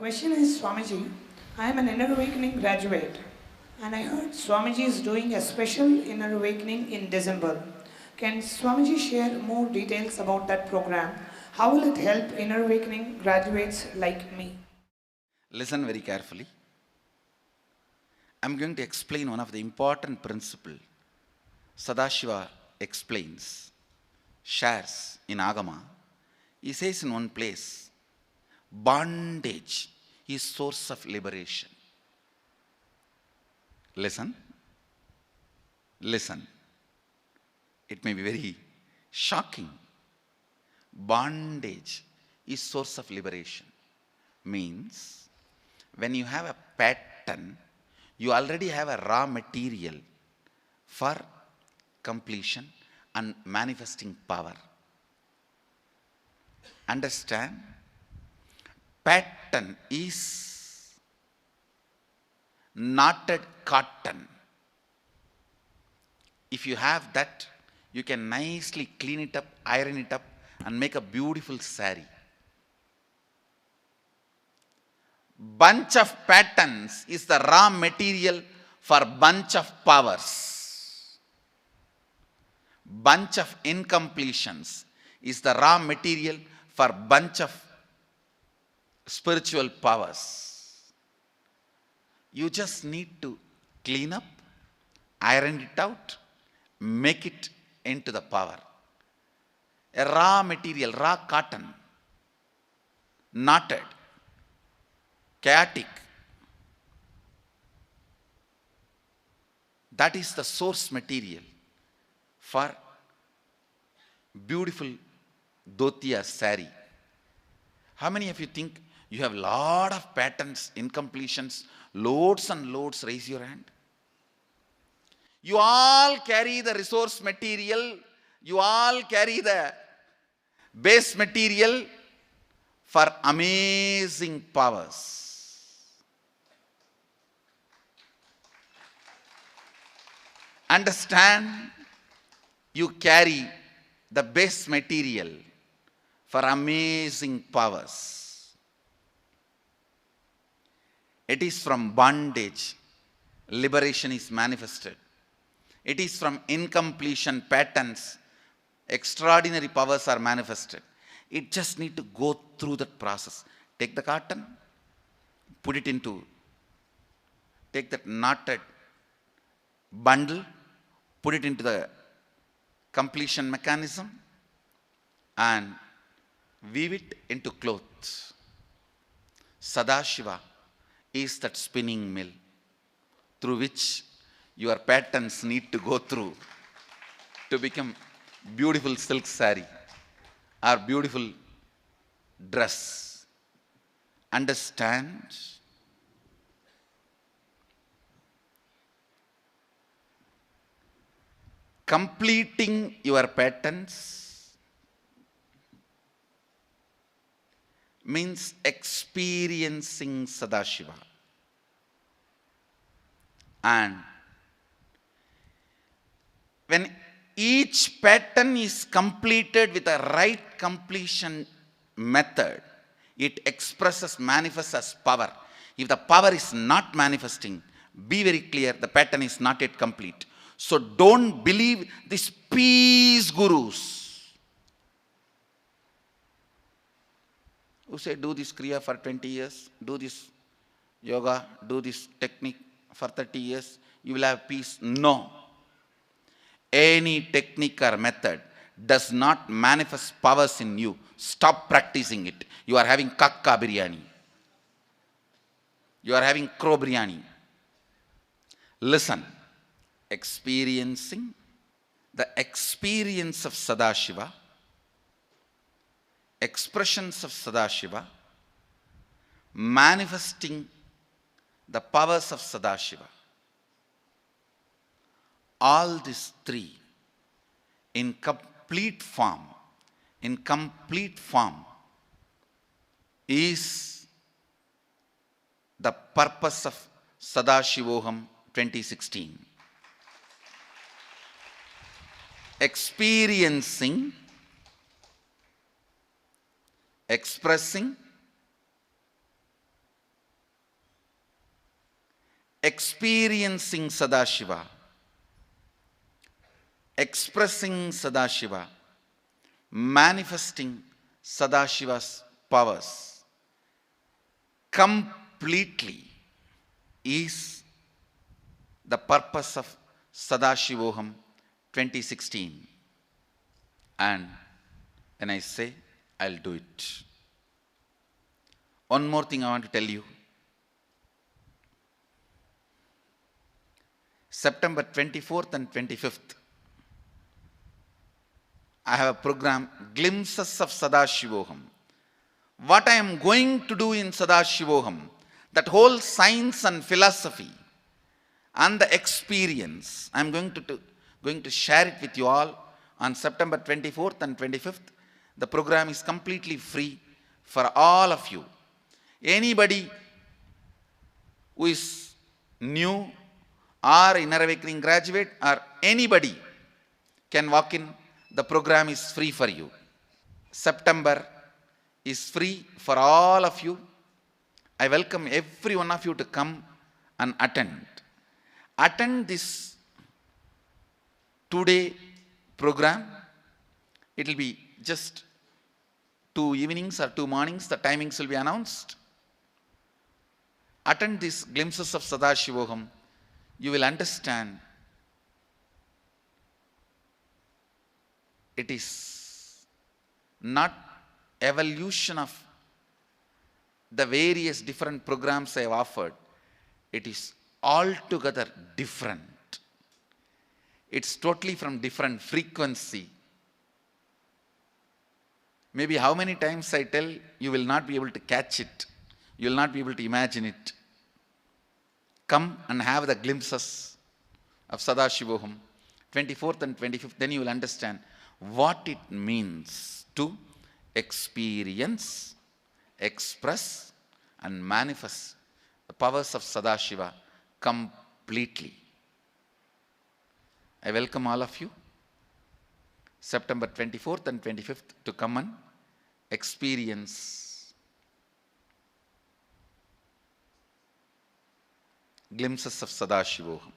question is Swamiji. I am an Inner Awakening graduate and I heard Swamiji is doing a special Inner Awakening in December. Can Swamiji share more details about that program? How will it help Inner Awakening graduates like me? Listen very carefully. I'm going to explain one of the important principles Sadashiva explains, shares in Agama. He says in one place, bondage is source of liberation. Listen. Listen. It may be very shocking. Bondage is source of liberation. Means, when you have a pattern, you already have a raw material for completion and manifesting power. Understand? Pattern is knotted cotton. If you have that, you can nicely clean it up, iron it up, and make a beautiful sari. Bunch of patterns is the raw material for bunch of powers. Bunch of incompletions is the raw material for bunch of spiritual powers. You just need to clean up, iron it out, make it into the power. A raw material, raw cotton, knotted, chaotic. That is the source material for beautiful dhoti or sari. How many of you think you have lot of patterns, incompletions, loads and loads? Raise your hand. You all carry the resource material. You all carry the base material for amazing powers. Understand? You carry the base material for amazing powers. It is from bondage liberation is manifested. It is from incompletion patterns extraordinary powers are manifested. It just need to go through that process. Take the cotton, put it into, take that knotted bundle, put it into the completion mechanism and weave it into cloth. Sadashiva is that spinning mill through which your patterns need to go through to become beautiful silk sari or beautiful dress. Understand? Completing your patterns means experiencing Sadashiva. And when each pattern is completed with a right completion method, it expresses, manifests as power. If the power is not manifesting, be very clear, the pattern is not yet complete. So don't believe these peace gurus who say do this kriya for 20 years, do this yoga, do this technique for 30 years, you will have peace. No. Any technique or method does not manifest powers in you. Stop practicing it. You are having kakka biryani. You are having crow biryani. Listen. Experiencing the experience of Sadashiva, expressions of Sadashiva, manifesting the powers of Sadashiva. All these three in complete form is the purpose of Sadashivoham 2016. Experiencing, expressing, experiencing Sadashiva, expressing Sadashiva, manifesting Sadashiva's powers completely is the purpose of Sadashivoham 2016. And when I say, I'll do it. One more thing I want to tell you. September 24th and 25th, I have a program, Glimpses of Sadashivoham. What I am going to do in Sadashivoham, that whole science and philosophy and the experience, I am going to share it with you all on September 24th and 25th. The program is completely free for all of you. Anybody who is new or Inner Awakening graduate or anybody can walk in. The program is free for you. September is free for all of you. I welcome every one of you to come and attend. Attend this 2-day program. It will be just 2 evenings or 2 mornings. The timings will be announced. Attend these glimpses of Sadashivoham. You will understand it is not evolution of the various different programs I have offered. It is altogether different. It's totally from different frequency. Maybe how many times I tell, you will not be able to catch it. You will not be able to imagine it. Come and have the glimpses of Sadashivoham, 24th and 25th. Then you will understand what it means to experience, express, and manifest the powers of Sadashiva completely. I welcome all of you, September 24th and 25th, to come and experience glimpses of Sadashivoham.